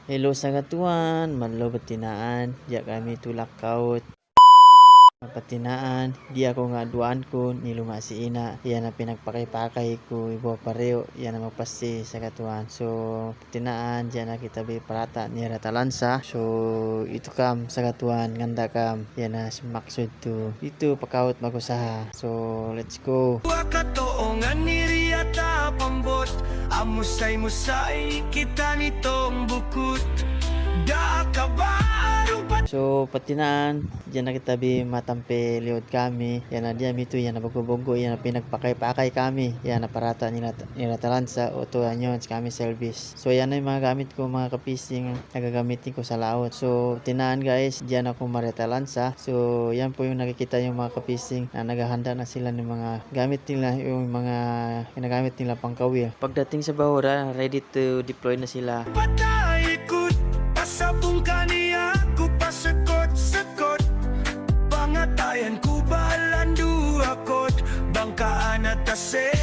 Hello sa katuan, madlaw batinaan, diya kami tulak kaut. Patinaan, di ako nga duan ko, niluma si ina, yan na pinagpakay-pakay ko, ibo pareho, yan na magpasti sa katuan. So, patinaan, diyan na kita bi parata ni Ratalansa. So, ito kam sa katuan, ganda kam, yan na maksud to. Ito, pakaut magusaha. So, let's go. Wakatoongan ni Riyata pambot Amusay-musay kita nitong bukut Da ka ba arupat So, patinaan, diyan na kita bi matampe liod kami. Yan na diyan ito, yan na bago-bago, yan na pinagpakay-pakay kami. Yan na parata nila talansa, auto yun, kami service. So, yan na yung mga gamit ko, mga kapising na gagamitin ko sa laot. So, tinaan guys, diyan ako maretalansa. So, yan po yung nakikita yung mga kapising na naghahanda na sila ng mga gamit nila, yung mga ginagamit nila pang kawil. Pagdating sa bahura, ready to deploy na sila. ikut Pasabong ka niya ko pasakot-sakot Pangatayan ko balandu akot Bangkaan at tase